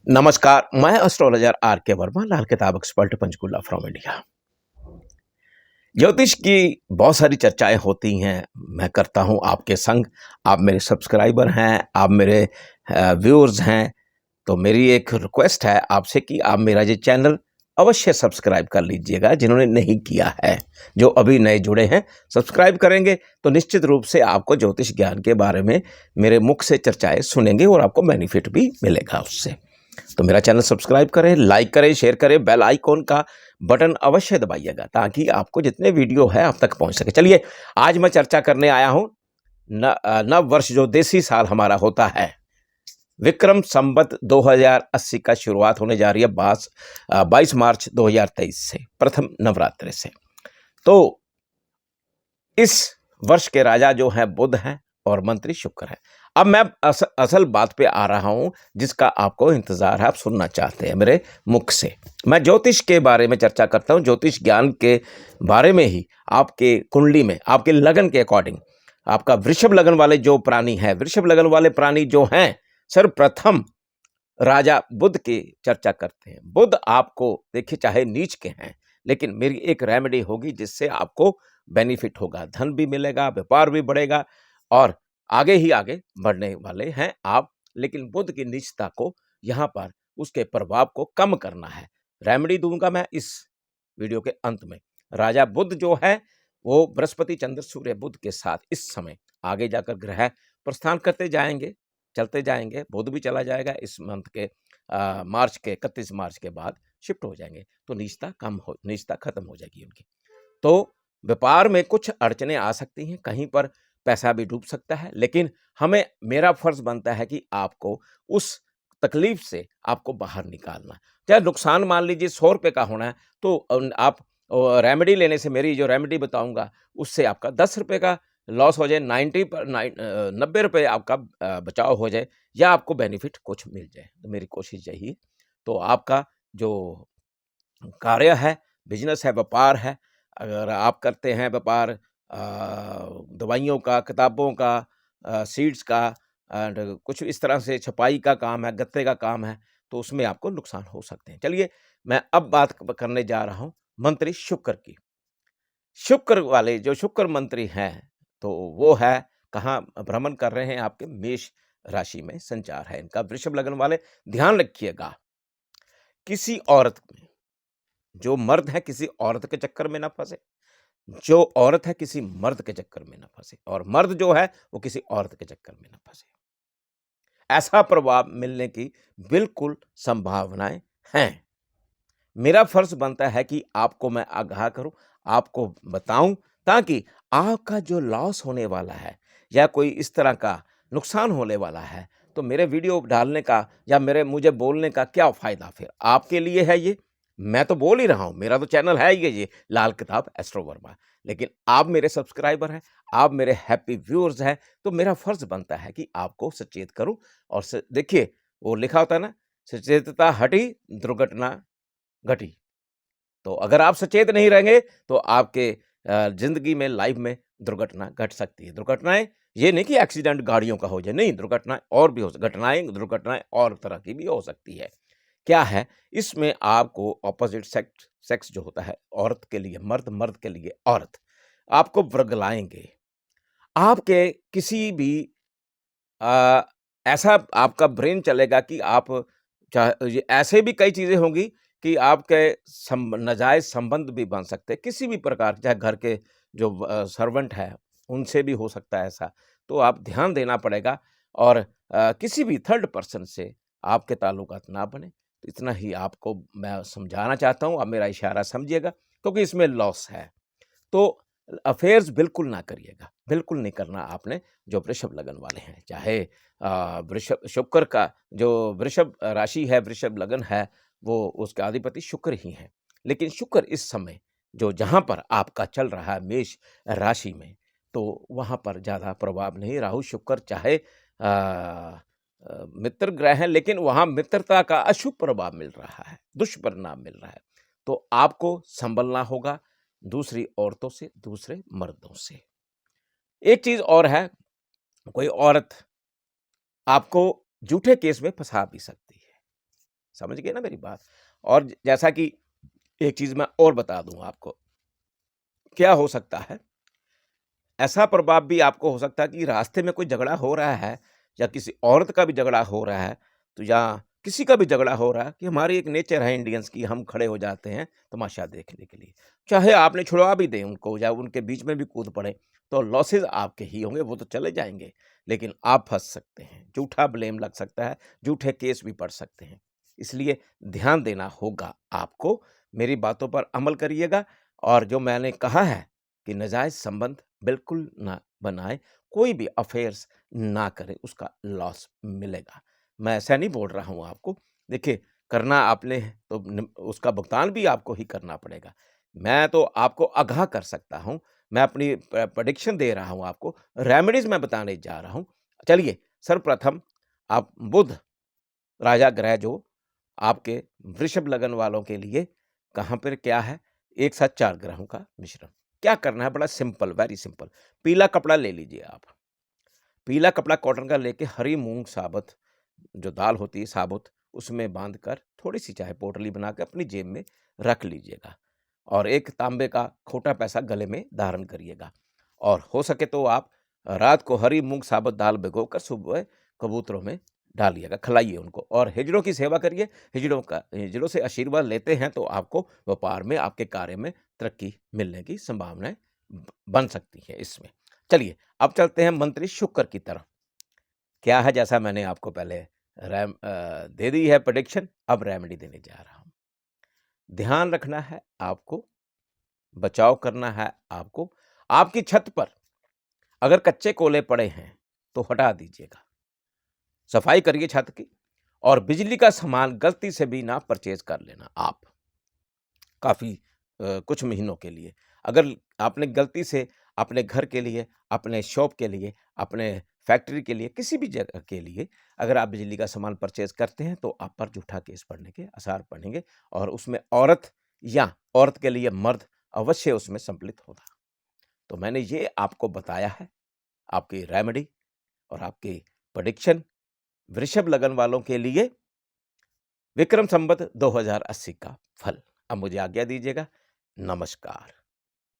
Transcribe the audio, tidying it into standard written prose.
नमस्कार, मैं astrologer are के वर्मा, लाल किताब एक्सपर्ट पंचकुला फ्रॉम इंडिया। ज्योतिष की बहुत सारी चर्चाएं होती हैं, मैं करता हूं आपके संग। आप मेरे सब्सक्राइबर हैं, आप मेरे व्यूअर्स हैं, तो मेरी एक रिक्वेस्ट है आपसे कि आप मेरा ये चैनल अवश्य सब्सक्राइब कर लीजिएगा जिन्होंने नहीं किया है। जो अभी नए जुड़े हैं, सब्सक्राइब करेंगे तो निश्चित रूप से आपको ज्योतिष ज्ञान के बारे में मेरे मुख से चर्चाएं सुनेंगे और आपको बेनिफिट भी मिलेगा उससे। तो मेरा चैनल सब्सक्राइब करें, लाइक करें, शेयर करें, बेल आइकॉन का बटन अवश्य दबाइएगा ताकि आपको जितने वीडियो है आप तक पहुंच सके। चलिए, आज मैं चर्चा करने आया हूं नव वर्ष जो देसी साल हमारा होता है, विक्रम संवत 2080 का शुरुआत होने जा रही है 22 मार्च 2023 से, प्रथम नवरात्रि से। तो इस वर्ष के राजा जो हैं बुध हैं और मंत्री शुक्र है। अब मैं असल बात पे आ रहा हूं जिसका आपको इंतजार है, आप सुनना चाहते हैं मेरे मुख से। मैं ज्योतिष के बारे में चर्चा करता हूं, ज्योतिष ज्ञान के बारे में ही। आपके कुंडली में आपके लगन के अकॉर्डिंग, आपका वृषभ लगन वाले जो प्राणी हैं, वृषभ लगन वाले प्राणी जो हैं, सर्वप्रथम राजा बुध की चर्चा करते हैं। बुध आपको देखिए चाहे नीच के हैं, लेकिन मेरी एक रेमेडी होगी जिससे आपको बेनिफिट होगा, धन भी मिलेगा, व्यापार भी बढ़ेगा और आगे ही आगे बढ़ने वाले हैं आप। लेकिन बुध की नीचता को यहाँ पर उसके प्रभाव को कम करना है। रेमेडी दूंगा मैं इस वीडियो के अंत में। राजा बुध जो है वो बृहस्पति चंद्र सूर्य बुध के साथ इस समय आगे जाकर ग्रह प्रस्थान करते जाएंगे, चलते जाएंगे। बुध भी चला जाएगा इस मंथ के मार्च के 31 मार्च के बाद शिफ्ट हो जाएंगे, तो नीचता खत्म हो जाएगी उनकी। तो व्यापार में कुछ अड़चने आ सकती हैं, कहीं पर पैसा भी डूब सकता है, लेकिन हमें मेरा फर्ज बनता है कि आपको उस तकलीफ से आपको बाहर निकालना। चाहे नुकसान मान लीजिए 100 रुपये का होना है, तो आप रेमेडी लेने से, मेरी जो रेमेडी बताऊंगा उससे आपका 10 रुपये का लॉस हो जाए, 90 रुपये आपका बचाव हो जाए या आपको बेनिफिट कुछ मिल जाए। तो मेरी कोशिश यही है। तो आपका जो कार्य है, बिजनेस है, व्यापार है, अगर आप करते हैं व्यापार दवाइयों का, किताबों का, सीड्स का एंड कुछ इस तरह से छपाई का काम है, गत्ते का काम है, तो उसमें आपको नुकसान हो सकते हैं। चलिए, मैं अब बात करने जा रहा हूं मंत्री शुक्र की। शुक्र वाले जो शुक्र मंत्री हैं, तो वो है कहाँ भ्रमण कर रहे हैं, आपके मेष राशि में संचार है इनका। वृषभ लगन वाले ध्यान रखिएगा, किसी औरत में, जो मर्द है किसी औरत के चक्कर में ना फंसे, जो औरत है किसी मर्द के चक्कर में ना फंसे, और मर्द जो है वो किसी औरत के चक्कर में ना फंसे। ऐसा प्रभाव मिलने की बिल्कुल संभावनाएं हैं। मेरा फर्ज बनता है कि आपको मैं आगाह करूं, आपको बताऊं, ताकि आपका जो लॉस होने वाला है या कोई इस तरह का नुकसान होने वाला है, तो मेरे वीडियो डालने का या मेरे मुझे बोलने का क्या फ़ायदा फिर? आपके लिए है ये। मैं तो बोल ही रहा हूँ, मेरा तो चैनल है ही ये लाल किताब एस्ट्रो वर्मा। लेकिन आप मेरे सब्सक्राइबर हैं, आप मेरे हैप्पी व्यूअर्स हैं, तो मेरा फ़र्ज़ बनता है कि आपको सचेत करूँ। और देखिए, वो लिखा होता है ना, सचेतता हटी, दुर्घटना घटी। तो अगर आप सचेत नहीं रहेंगे तो आपके ज़िंदगी में, लाइफ में दुर्घटना घट सकती है। दुर्घटनाएँ ये नहीं कि एक्सीडेंट गाड़ियों का हो जाए, नहीं, दुर्घटनाएँ और भी दुर्घटनाएँ और तरह की भी हो सकती है। क्या है, इसमें आपको ऑपोज़िट सेक्स जो होता है, औरत के लिए मर्द, मर्द के लिए औरत, आपको वर्गलाएँगे। आपके किसी भी अ, ऐसा आपका ब्रेन चलेगा कि आप ये ऐसे भी कई चीज़ें होंगी कि आपके नाजायज़ संबंध भी बन सकते हैं, किसी भी प्रकार, चाहे घर के जो सर्वेंट है, उनसे भी हो सकता है ऐसा। तो आप ध्यान देना पड़ेगा और किसी भी थर्ड पर्सन से आपके ताल्लुकात ना बने। तो इतना ही आपको मैं समझाना चाहता हूँ, आप मेरा इशारा समझिएगा, क्योंकि इसमें लॉस है। तो अफेयर्स बिल्कुल ना करिएगा, बिल्कुल नहीं करना आपने जो वृषभ लगन वाले हैं। चाहे वृषभ शुक्र का जो वृषभ राशि है, वृषभ लगन है, वो उसका अधिपति शुक्र ही है। लेकिन शुक्र इस समय जो जहाँ पर आपका चल रहा है मेष राशि में, तो वहाँ पर ज़्यादा प्रभाव नहीं। राहु शुक्र चाहे मित्र ग्रह हैं, लेकिन वहाँ मित्रता का अशुभ प्रभाव मिल रहा है, दुष्परिणाम मिल रहा है। तो आपको संभलना होगा दूसरी औरतों से, दूसरे मर्दों से। एक चीज़ और है, कोई औरत आपको झूठे केस में फँसा भी सकती है। समझ गए ना मेरी बात? और जैसा कि एक चीज़ मैं और बता दूँ आपको, क्या हो सकता है, ऐसा प्रभाव भी आपको हो सकता है कि रास्ते में कोई झगड़ा हो रहा है या किसी औरत का भी झगड़ा हो रहा है, तो या किसी का भी झगड़ा हो रहा है कि हमारी एक नेचर है इंडियंस की, हम खड़े हो जाते हैं तमाशा देखने के लिए। चाहे आपने छुड़वा भी दें उनको या उनके बीच में भी कूद पड़े, तो लॉसेस आपके ही होंगे, वो तो चले जाएँगे, लेकिन आप फँस सकते हैं, झूठा ब्लेम लग सकता है, झूठे केस भी पड़ सकते हैं। इसलिए ध्यान देना होगा आपको, मेरी बातों पर अमल करिएगा और जो मैंने कहा है कि नाजायज़ संबंध बिल्कुल ना बनाएँ, कोई भी अफ़ेयर्स ना करें, उसका लॉस मिलेगा। मैं ऐसा नहीं बोल रहा हूँ आपको, देखिए करना आपने है तो न उसका भुगतान भी आपको ही करना पड़ेगा। मैं तो आपको आगाह कर सकता हूँ, मैं अपनी प्रेडिक्शन दे रहा हूँ आपको, रेमेडीज़ मैं बताने जा रहा हूँ। चलिए, सर्वप्रथम आप बुध राजा ग्रह जो आपके वृषभ लगन वालों के लिए कहाँ पर क्या है, एक साथ 4 ग्रहों का मिश्रण। क्या करना है बड़ा सिंपल, वेरी सिंपल। पीला कपड़ा ले लीजिए आप। पीला कपड़ा कॉटन का लेके हरी मूँग साबुत जो दाल होती है साबुत, उसमें बाँध कर थोड़ी-सी चाहे पोटली बना के अपनी जेब में रख लीजिएगा और एक तांबे का खोटा पैसा गले में धारण करिएगा और हो सके तो आप रात को हरी मूँग साबुत दाल भिगोकर सुबह कबूतरों में डालिएगा, खिलाइए उनको और हिजड़ों की सेवा करिए। हिजड़ों से आशीर्वाद लेते हैं तो आपको व्यापार में, आपके कार्य में तरक्की मिलने की संभावनाएँ बन सकती है इसमें। चलिए, अब चलते हैं मंत्री शुक्र की तरफ। क्या है जैसा मैंने आपको पहले दे दी है प्रेडिक्शन, अब रेमेडी देने जा रहा हूँ। ध्यान रखना है आपको, बचाव करना है आपको। आपकी छत पर अगर कच्चे कोले पड़े हैं, तो हटा दीजिएगा। सफाई करिए छत की और बिजली का सामान गलती से भी ना परचेज़ कर लेना आप। काफ़ी कुछ महीनों के लिए। अगर आपने गलती से अपने घर के लिए, अपने शॉप के लिए, अपने फैक्ट्री के लिए, किसी भी जगह के लिए अगर आप बिजली का सामान परचेज़ करते हैं, तो आप पर झूठा केस पड़ने के आसार बनेंगे और उसमें औरत या औरत के लिए मर्द अवश्य उसमें सम्मिलित होगा। तो मैंने ये आपको बताया है, आपकी रेमेडी और आपकी प्रेडिक्शन वृषभ लगन वालों के लिए विक्रम संवत 2080 का फल। अब मुझे आज्ञा दीजिएगा। नमस्कार।